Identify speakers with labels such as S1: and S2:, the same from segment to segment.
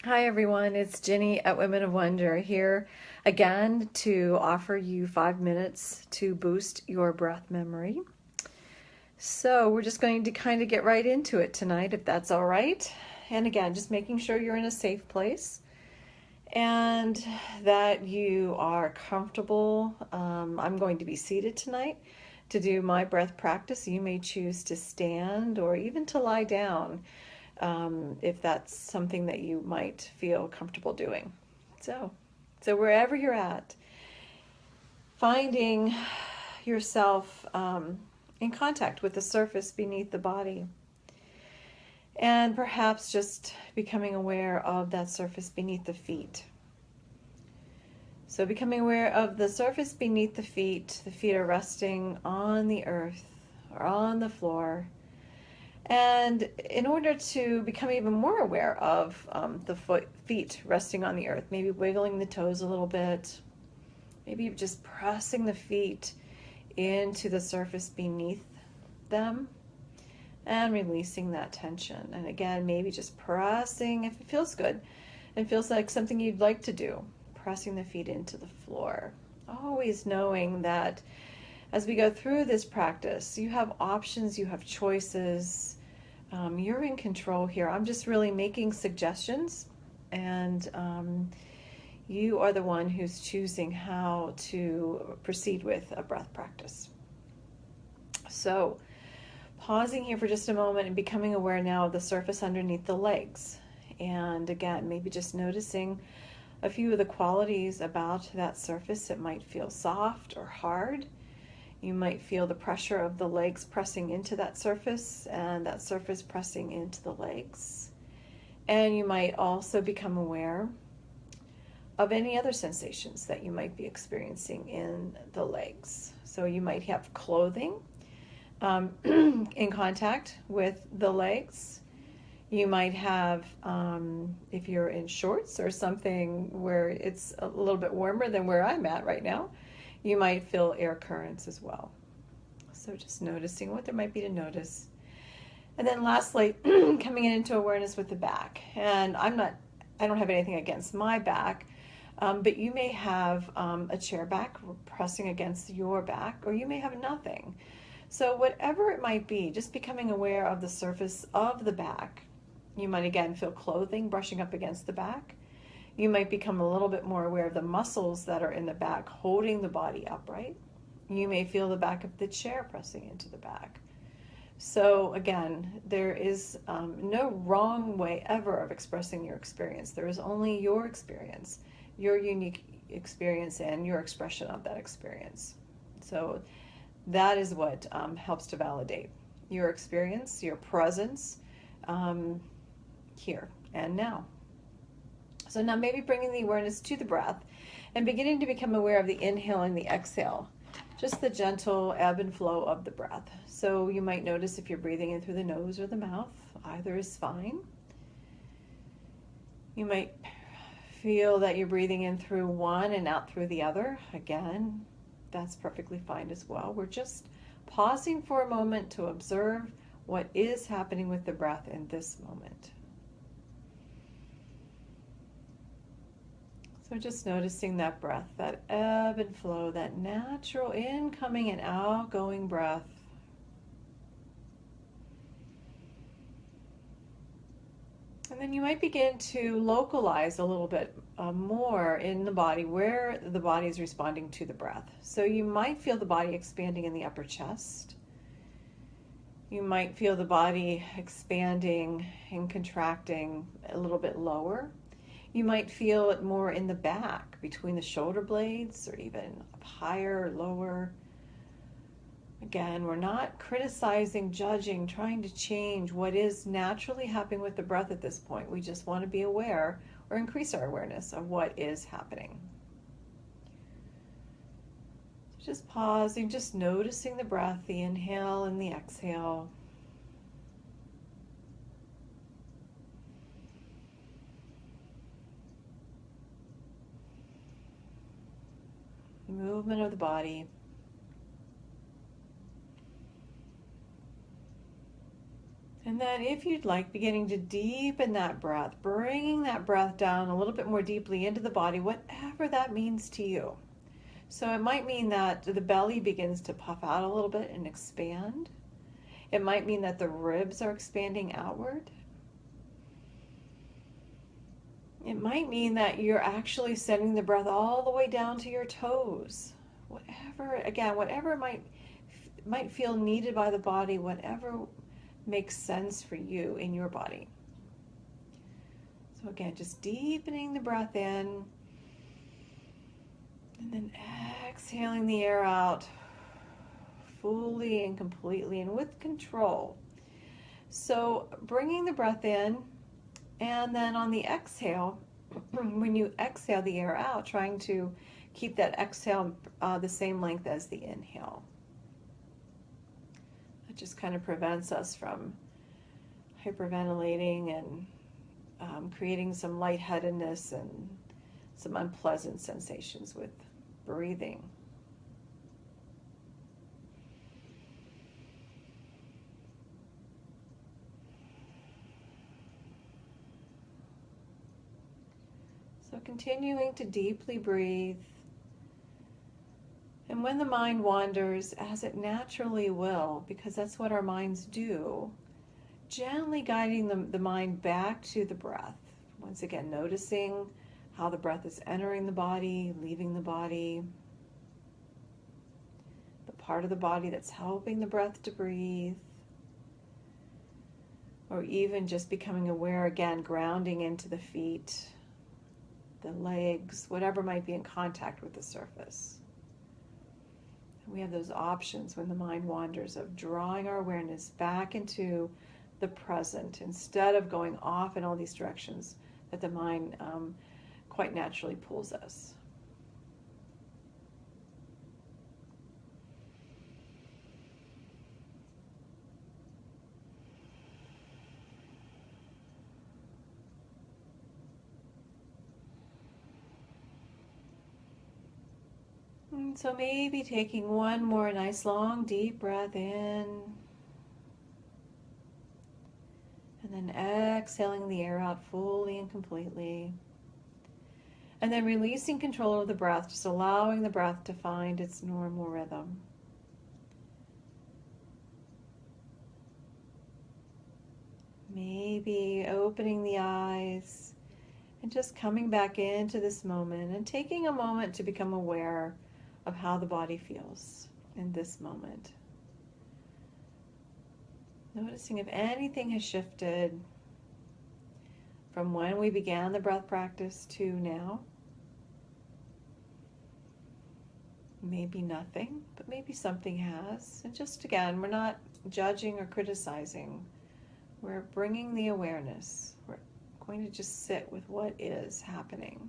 S1: Hi everyone, it's Ginny at Women of Wonder here again to offer you 5 minutes to boost your breath memory. So we're just going to kind of get right into it tonight, if that's all right. And again, just making sure you're in a safe place and that you are comfortable. I'm going to be seated tonight to do my breath practice. You may choose to stand or even to lie down if that's something that you might feel comfortable doing. So, so wherever you're at, finding yourself in contact with the surface beneath the body, and perhaps just becoming aware of that surface beneath the feet. So, becoming aware of the surface beneath the feet are resting on the earth or on the floor. And in order to become even more aware of the feet resting on the earth, maybe wiggling the toes a little bit, maybe just pressing the feet into the surface beneath them and releasing that tension. And again, maybe just pressing if it feels good and feels like something you'd like to do, pressing the feet into the floor. Always knowing that as we go through this practice, you have options, you have choices. You're in control here. I'm just really making suggestions, and you are the one who's choosing how to proceed with a breath practice. So, pausing here for just a moment and becoming aware now of the surface underneath the legs. And again, maybe just noticing a few of the qualities about that surface. It might feel soft or hard. You might feel the pressure of the legs pressing into that surface and that surface pressing into the legs. And you might also become aware of any other sensations that you might be experiencing in the legs. So you might have clothing in contact with the legs. You might have, if you're in shorts or something where it's a little bit warmer than where I'm at right now, you might feel air currents as well. So just noticing what there might be to notice. And then lastly, coming into awareness with the back. And I don't have anything against my back, but you may have a chair back pressing against your back, or you may have nothing. So whatever it might be, just becoming aware of the surface of the back. You might again feel clothing brushing up against the back. You might become a little bit more aware of the muscles that are in the back holding the body upright. You may feel the back of the chair pressing into the back. So again, there is no wrong way ever of expressing your experience. There is only your experience, your unique experience, and your expression of that experience. So that is what helps to validate your experience, your presence here and now. So now maybe bringing the awareness to the breath and beginning to become aware of the inhale and the exhale, just the gentle ebb and flow of the breath. So you might notice if you're breathing in through the nose or the mouth, either is fine. You might feel that you're breathing in through one and out through the other. Again, that's perfectly fine as well. We're just pausing for a moment to observe what is happening with the breath in this moment. So just noticing that breath, that ebb and flow, that natural incoming and outgoing breath. And then you might begin to localize a little bit more in the body where the body is responding to the breath. So you might feel the body expanding in the upper chest. You might feel the body expanding and contracting a little bit lower. You might feel it more in the back, between the shoulder blades, or even up higher or lower. Again, we're not criticizing, judging, trying to change what is naturally happening with the breath at this point. We just want to be aware or increase our awareness of what is happening. So just pausing, just noticing the breath, the inhale and the exhale. Movement of the body. And then if you'd like, beginning to deepen that breath, bringing that breath down a little bit more deeply into the body, whatever that means to you. So it might mean that the belly begins to puff out a little bit and expand. It might mean that the ribs are expanding outward. It might mean that you're actually sending the breath all the way down to your toes. Whatever might feel needed by the body, whatever makes sense for you in your body. So again, just deepening the breath in and then exhaling the air out fully and completely and with control. So bringing the breath in, and then on the exhale, when you exhale the air out, trying to keep that exhale the same length as the inhale. That just kind of prevents us from hyperventilating and creating some lightheadedness and some unpleasant sensations with breathing. So continuing to deeply breathe. And when the mind wanders, as it naturally will, because that's what our minds do, gently guiding the mind back to the breath. Once again, noticing how the breath is entering the body, leaving the body, the part of the body that's helping the breath to breathe, or even just becoming aware again, grounding into the feet, the legs, whatever might be in contact with the surface. And we have those options when the mind wanders of drawing our awareness back into the present instead of going off in all these directions that the mind quite naturally pulls us. And so maybe taking one more nice long deep breath in, and then exhaling the air out fully and completely. And then releasing control of the breath, just allowing the breath to find its normal rhythm. Maybe opening the eyes and just coming back into this moment and taking a moment to become aware of how the body feels in this moment. Noticing if anything has shifted from when we began the breath practice to now. Maybe nothing, but maybe something has. And just again, we're not judging or criticizing. We're bringing the awareness. We're going to just sit with what is happening.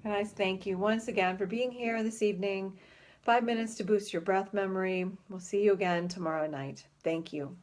S1: And I thank you once again for being here this evening. 5 minutes to boost your breath memory. We'll see you again tomorrow night. Thank you.